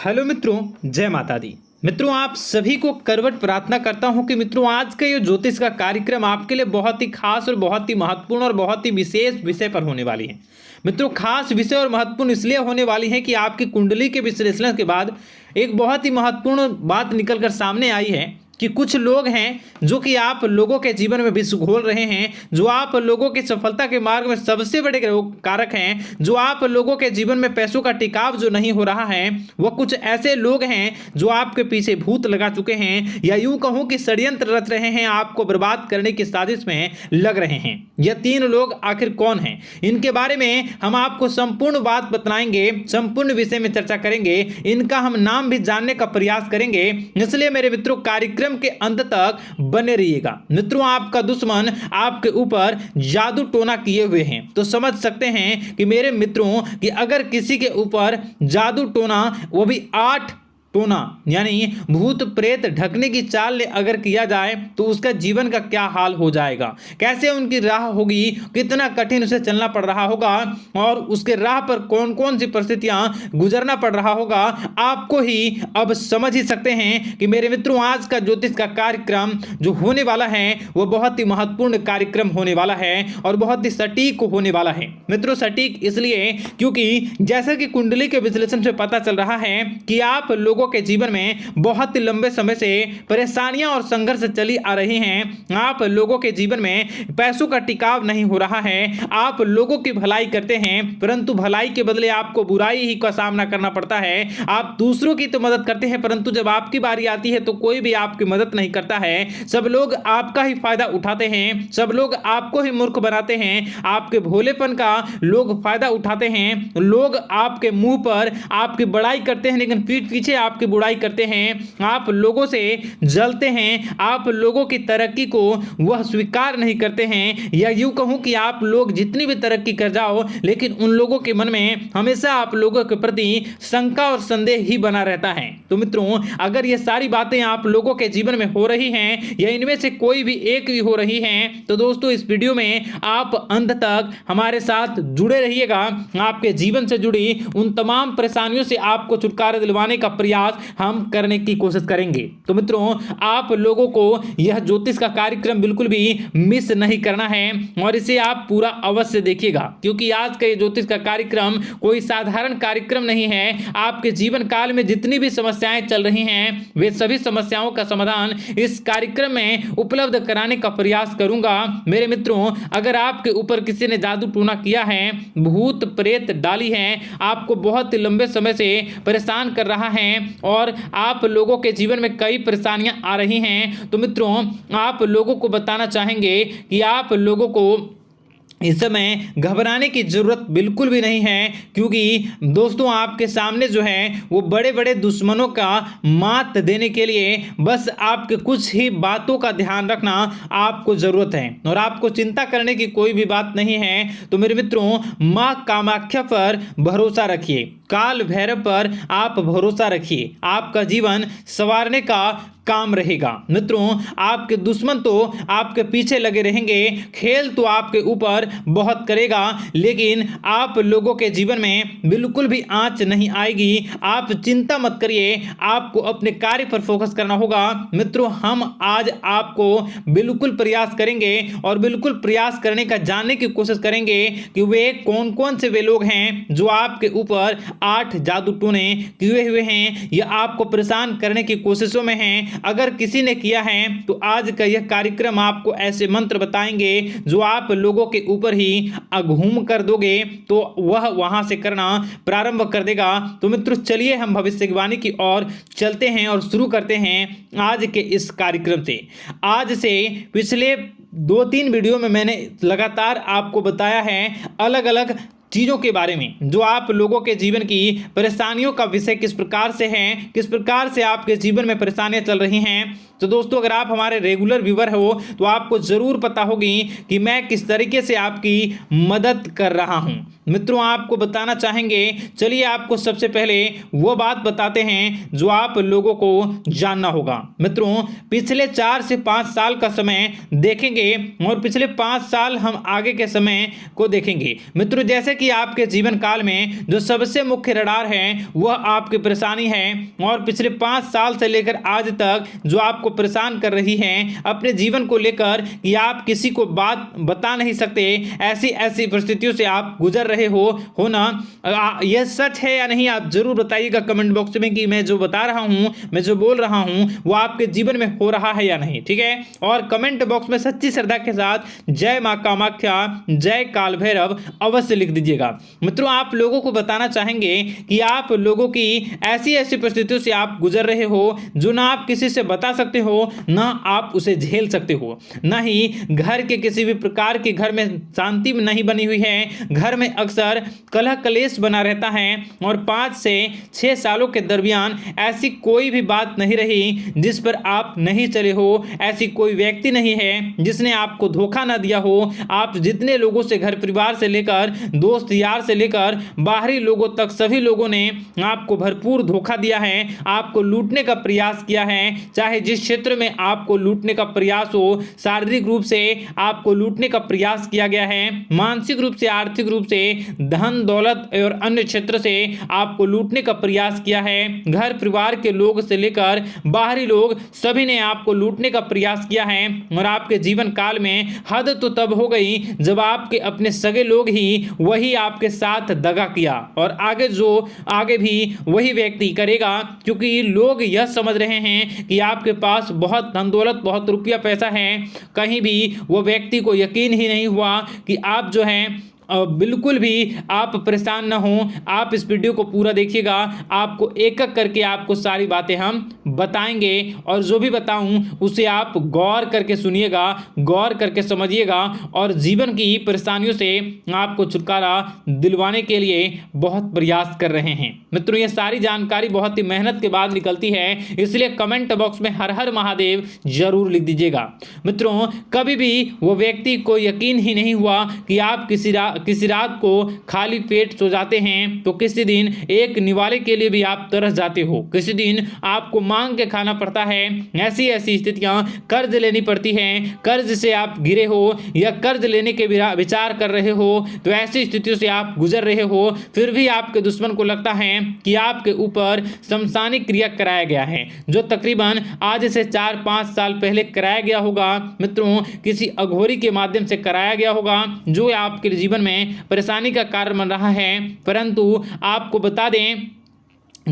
Hello मित्रों, जय माता दी। मित्रों, आप सभी को करवट प्रार्थना करता हूं कि मित्रों आज का ये ज्योतिष का कार्यक्रम आपके लिए बहुत ही खास और बहुत ही महत्वपूर्ण और बहुत ही विशेष विषय पर होने वाली है। मित्रों, खास विषय और महत्वपूर्ण इसलिए होने वाली है कि आपकी कुंडली के विश्लेषण के बाद एक बहुत ही महत्वपूर्ण बात निकलकर सामने आई है कि कुछ लोग हैं जो कि आप लोगों के जीवन में विष घोल रहे हैं, जो आप लोगों की सफलता के मार्ग में सबसे बड़े कारक हैं, जो आप लोगों के जीवन में पैसों का टिकाव जो नहीं हो रहा है, वह कुछ ऐसे लोग हैं जो आपके पीछे भूत लगा चुके हैं या यूं कहूं कि षड्यंत्र रच रहे हैं, आपको बर्बाद करने की साजिश में लग रहे हैं। यह तीन लोग आखिर कौन हैं, इनके बारे में हम आपको संपूर्ण बात बताएंगे, संपूर्ण विषय में चर्चा करेंगे, इनका हम नाम भी जानने का प्रयास करेंगे। इसलिए मेरे मित्रों, कार्यक्रम के अंत तक बने रहिएगा। मित्रों, आपका दुश्मन आपके ऊपर जादू टोना किए हुए हैं, तो समझ सकते हैं कि मेरे मित्रों कि अगर किसी के ऊपर जादू टोना, वो भी 8 टोना यानी भूत प्रेत ढकने की चाल अगर किया जाए तो उसका जीवन का क्या हाल हो जाएगा, कैसे उनकी राह होगी, कितना कठिन उसे चलना पड़ रहा होगा और उसके राह पर कौन कौन सी परिस्थितियां गुजरना पड़ रहा होगा, आपको ही अब समझ ही सकते हैं कि मेरे मित्रों आज का ज्योतिष का कार्यक्रम जो होने वाला है वह बहुत ही महत्वपूर्ण कार्यक्रम होने वाला है और बहुत ही सटीक होने वाला है। मित्रों, सटीक इसलिए क्योंकि जैसा कि कुंडली के विश्लेषण से पता चल रहा है कि आप लोगों के जीवन में बहुत ही लंबे समय से परेशानियां और संघर्ष चली आ रही हैं। आप लोगों के जीवन में पैसों का टिकाव नहीं हो रहा है। आप लोगों की भलाई करते हैं परंतु भलाई के बदले आपको बुराई ही का सामना करना पड़ता है। आप दूसरों की तो मदद करते हैं परंतु जब आपकी बारी आती है तो कोई भी आपकी मदद नहीं करता है। सब लोग आपका ही फायदा उठाते हैं, सब लोग आपको ही मूर्ख बनाते हैं, आपके भोलेपन का लोग फायदा उठाते हैं। लोग आपके मुंह पर आपकी बड़ाई करते हैं लेकिन पीठ पीछे आपकी बुराई करते हैं। आप लोगों से जलते हैं, आप लोगों की तरक्की को वह स्वीकार नहीं करते हैं, या यूं कहूं कि आप लोग जितनी भी तरक्की कर जाओ लेकिन उन लोगों के मन में हमेशा आप लोगों के प्रति शंका और संदेह ही बना रहता है। तो मित्रों, अगर ये सारी बातें आप लोगों के जीवन में हो रही हैं या इनमें से कोई भी एक भी हो रही हैं तो दोस्तों इस वीडियो में आप अंत तक हमारे साथ जुड़े रहिएगा। आपके जीवन से जुड़ी उन तमाम परेशानियों से आपको छुटकारा दिलवाने का प्रयास हम करने की कोशिश करेंगे। तो मित्रों, आप लोगों को यह ज्योतिष का कार्यक्रम बिल्कुल भी मिस नहीं करना है और इसे आप पूरा अवश्य देखिएगा क्योंकि आज का ये ज्योतिष का कार्यक्रम कोई साधारण कार्यक्रम नहीं है। आपके जीवन काल में जितनी भी समस्याएं चल रही हैं वे सभी समस्याओं का समाधान इस कार्यक्रम में उपलब्ध कराने का प्रयास करूंगा। मेरे मित्रों, अगर आपके ऊपर किसी ने जादू टोना किया है, भूत प्रेत डाली है, आपको बहुत लंबे समय से परेशान कर रहा है और आप लोगों के जीवन में कई परेशानियां आ रही हैं, तो मित्रों आप लोगों को बताना चाहेंगे कि आप लोगों को इस समय घबराने की जरूरत बिल्कुल भी नहीं है क्योंकि दोस्तों आपके सामने जो है वो बड़े बड़े दुश्मनों का मात देने के लिए बस आपके कुछ ही बातों का ध्यान रखना आपको जरूरत है और आपको चिंता करने की कोई भी बात नहीं है। तो मेरे मित्रों, मां कामाख्या पर भरोसा रखिए, काल भैरव पर आप भरोसा रखिए, आपका जीवन संवारने का काम रहेगा। मित्रों, आपके दुश्मन तो आपके पीछे लगे रहेंगे, खेल तो आपके ऊपर बहुत करेगा लेकिन आप लोगों के जीवन में बिल्कुल भी आंच नहीं आएगी। आप चिंता मत करिए, आपको अपने कार्य पर फोकस करना होगा। मित्रों, हम आज आपको बिल्कुल प्रयास करेंगे और बिल्कुल प्रयास करने का जानने की कोशिश करेंगे कि वे कौन कौन से वे लोग हैं जो आपके ऊपर 8 जादू टोने किए हुए हैं या आपको परेशान करने की कोशिशों में हैं। अगर किसी ने किया है तो आज का यह कार्यक्रम आपको ऐसे मंत्र बताएंगे जो आप लोगों के ऊपर ही अघूम कर दोगे तो वह वहां से करना प्रारंभ कर देगा। तो मित्रों, चलिए हम भविष्यवाणी की ओर चलते हैं और शुरू करते हैं आज के इस कार्यक्रम से। आज से पिछले 2-3 वीडियो में मैंने लगातार आपको बताया है अलग अलग चीज़ों के बारे में जो आप लोगों के जीवन की परेशानियों का विषय किस प्रकार से है, किस प्रकार से आपके जीवन में परेशानियां चल रही हैं। तो दोस्तों, अगर आप हमारे रेगुलर व्यूवर हो तो आपको ज़रूर पता होगी कि मैं किस तरीके से आपकी मदद कर रहा हूं। मित्रों, आपको बताना चाहेंगे, चलिए आपको सबसे पहले वो बात बताते हैं जो आप लोगों को जानना होगा। मित्रों, पिछले 4 से 5 साल का समय देखेंगे और पिछले 5 साल हम आगे के समय को देखेंगे। मित्रों, जैसे कि आपके जीवन काल में जो सबसे मुख्य रडार है वह आपकी परेशानी है, और पिछले 5 साल से लेकर आज तक जो आपको परेशान कर रही है अपने जीवन को लेकर कि आप किसी को बात बता नहीं सकते, ऐसी ऐसी परिस्थितियों से आप गुजर रहे हो ना। यह सच है या नहीं आप जरूर बताइएगा कमेंट बॉक्स में कि मैं जो बता रहा हूं, मैं जो बोल रहा हूं वो आपके जीवन में हो रहा है या नहीं, ठीक है। और कमेंट बॉक्स में सच्ची श्रद्धा के साथ जय मां कामाख्या, जय काल भैरव अवश्य लिख दीजिएगा। मित्रों, आप लोगों को बताना चाहेंगे कि आप लोगों की ऐसी ऐसी परिस्थितियों से आप गुजर रहे हो जो ना आप किसी से बता सकते हो, ना आप उसे झेल सकते हो, ना ही घर के किसी भी प्रकार के घर में शांति नहीं बनी हुई है। घर में अक्सर कलह कलेश बना रहता है, और 5 से 6 सालों के दरमियान ऐसी कोई भी बात नहीं रही जिस पर आप नहीं चले हो, ऐसी कोई व्यक्ति नहीं है जिसने आपको धोखा ना दिया हो। आप जितने लोगों से, घर परिवार से लेकर दोस्त यार से लेकर बाहरी लोगों तक, सभी लोगों ने आपको भरपूर धोखा दिया है, आपको लूटने का प्रयास किया है। चाहे जिस क्षेत्र में आपको लूटने का प्रयास हो, शारीरिक रूप से आपको लूटने का प्रयास किया गया है, मानसिक रूप से, आर्थिक रूप से, धन दौलत और अन्य क्षेत्र से आपको लूटने का प्रयास किया है। घर परिवार के लोग से लेकर बाहरी लोग सभी ने आपको लूटने का प्रयास किया है, और आपके जीवन काल में हद तो तब हो गई जब आपके अपने सगे लोग ही वही आपके साथ दगा किया, और आगे भी वही व्यक्ति करेगा, क्योंकि लोग यह समझ रहे हैं कि आपके पास बहुत धन दौलत, बहुत रुपया पैसा है। कहीं भी वो व्यक्ति को यकीन ही नहीं हुआ कि आप जो है बिल्कुल भी आप परेशान ना हो। आप इस वीडियो को पूरा देखिएगा, आपको एक एक करके आपको सारी बातें हम बताएंगे, और जो भी बताऊं उसे आप गौर करके सुनिएगा, गौर करके समझिएगा, और जीवन की परेशानियों से आपको छुटकारा दिलवाने के लिए बहुत प्रयास कर रहे हैं। मित्रों, ये सारी जानकारी बहुत ही मेहनत के बाद निकलती है, इसलिए कमेंट बॉक्स में हर हर महादेव जरूर लिख दीजिएगा। मित्रों, कभी भी वो व्यक्ति को यकीन ही नहीं हुआ कि आप किसी रात को खाली पेट सो जाते हैं, तो किसी दिन एक निवाले के लिए भी आप तरस जाते हो, किसी दिन आपको मांग के खाना पड़ता है। ऐसी ऐसी स्थितियां, कर्ज लेनी पड़ती हैं, कर्ज से आप घिरे हो या कर्ज लेने के विचार कर रहे हो, तो ऐसी स्थितियों से आप गुजर रहे हो। फिर भी आपके दुश्मन को लगता है कि आपके ऊपर शमशानी क्रिया कराया गया है, जो तकरीबन आज से 4-5 साल पहले कराया गया होगा। मित्रों, किसी अघोरी के माध्यम से कराया गया होगा, जो आपके जीवन में परेशानी का कारण बन रहा है। परंतु आपको बता दें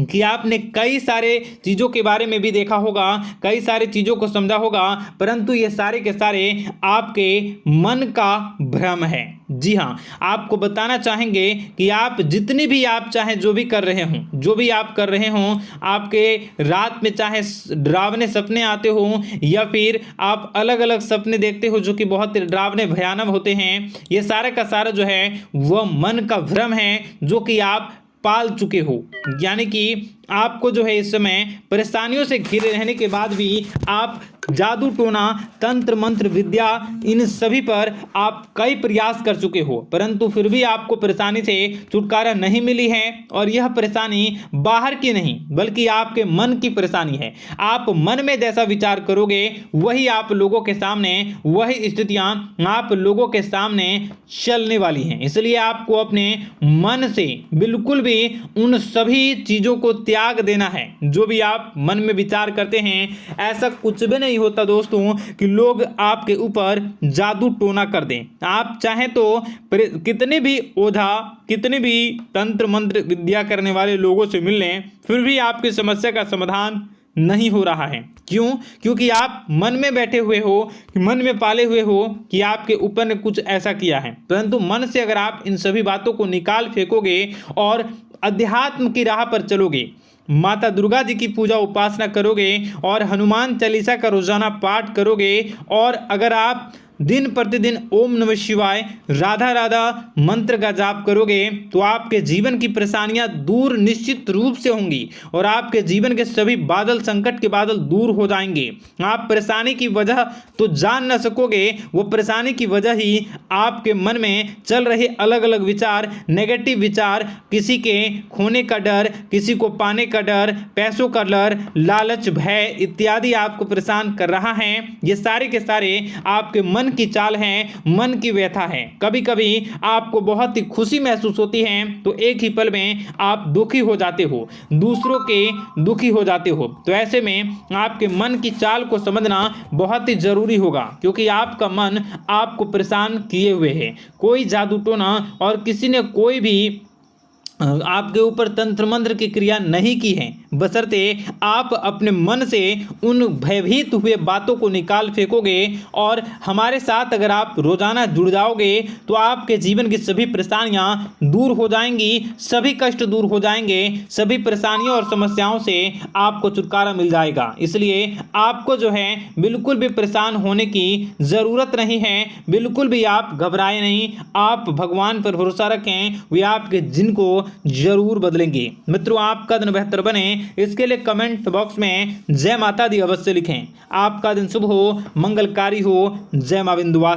कि आपने कई सारे चीज़ों के बारे में भी देखा होगा, कई सारी चीज़ों को समझा होगा, परंतु ये सारे के सारे आपके मन का भ्रम है। जी हाँ, आपको बताना चाहेंगे कि आप जितनी भी आप चाहे जो भी कर रहे हों, जो भी आप कर रहे हों, आपके रात में चाहे डरावने सपने आते हों या फिर आप अलग अलग सपने देखते हो जो कि बहुत डरावने भयानक होते हैं, ये सारे का सारा जो है वह मन का भ्रम है जो कि आप पाल चुके हो। यानी कि आपको जो है इस समय परेशानियों से घिरे रहने के बाद भी आप जादू टोना, तंत्र मंत्र विद्या, इन सभी पर आप कई प्रयास कर चुके हो, परंतु फिर भी आपको परेशानी से छुटकारा नहीं मिली है। और यह परेशानी बाहर की नहीं बल्कि आपके मन की परेशानी है। आप मन में जैसा विचार करोगे वही आप लोगों के सामने, वही स्थितियां आप लोगों के सामने चलने वाली हैं। इसलिए आपको अपने मन से बिल्कुल भी उन सभी चीज़ों को त्याग देना है जो भी आप मन में विचार करते हैं। ऐसा कुछ भी नहीं होता दोस्तों कि लोग आपके ऊपर जादू टोना कर दें। आप चाहें तो कितने भी ओझा, कितने भी तंत्र मंत्र विद्या करने वाले लोगों से मिल लें, फिर भी आपकी समस्या का समाधान नहीं हो रहा है। क्यों? क्योंकि आप मन में बैठे हुए हो, मन में पाले हुए हो कि आपके ऊपर ने कुछ ऐसा किया है। परंतु मन से अगर आप इन सभी बातों को निकाल फेंकोगे और अध्यात्म की राह पर चलोगे, माता दुर्गा जी की पूजा उपासना करोगे और हनुमान चालीसा का रोजाना पाठ करोगे, और अगर आप दिन प्रतिदिन ओम नमः शिवाय, राधा राधा मंत्र का जाप करोगे, तो आपके जीवन की परेशानियां दूर निश्चित रूप से होंगी और आपके जीवन के सभी बादल, संकट के बादल दूर हो जाएंगे। आप परेशानी की वजह तो जान न सकोगे, वो परेशानी की वजह ही आपके मन में चल रहे अलग अलग विचार, नेगेटिव विचार, किसी के खोने का डर, किसी को पाने का डर, पैसों का डर, लालच, भय इत्यादि आपको परेशान कर रहा है। ये सारे के सारे आपके मन मन की चाल है, मन की व्यथा है। कभी कभी आपको बहुत ही खुशी महसूस होती है तो एक ही पल में आप दुखी हो जाते हो, दूसरों के दुखी हो जाते हो। तो ऐसे में आपके मन की चाल को समझना बहुत ही जरूरी होगा, क्योंकि आपका मन आपको परेशान किए हुए है। कोई जादू टोना और किसी ने कोई भी आपके ऊपर तंत्र मंत्र की क्रिया नहीं की है, बशर्ते आप अपने मन से उन भयभीत हुए बातों को निकाल फेंकोगे। और हमारे साथ अगर आप रोजाना जुड़ जाओगे तो आपके जीवन की सभी परेशानियां दूर हो जाएंगी, सभी कष्ट दूर हो जाएंगे, सभी परेशानियों और समस्याओं से आपको छुटकारा मिल जाएगा। इसलिए आपको जो है बिल्कुल भी परेशान होने की ज़रूरत नहीं है, बिल्कुल भी आप घबराए नहीं। आप भगवान पर भरोसा रखें, वे आपके जिनको जरूर बदलेंगे। मित्रों, आपका दिन बेहतर बने इसके लिए कमेंट बॉक्स में जय माता दी अवश्य लिखें। आपका दिन शुभ हो, मंगलकारी हो। जय मां विंध्यवासिनी।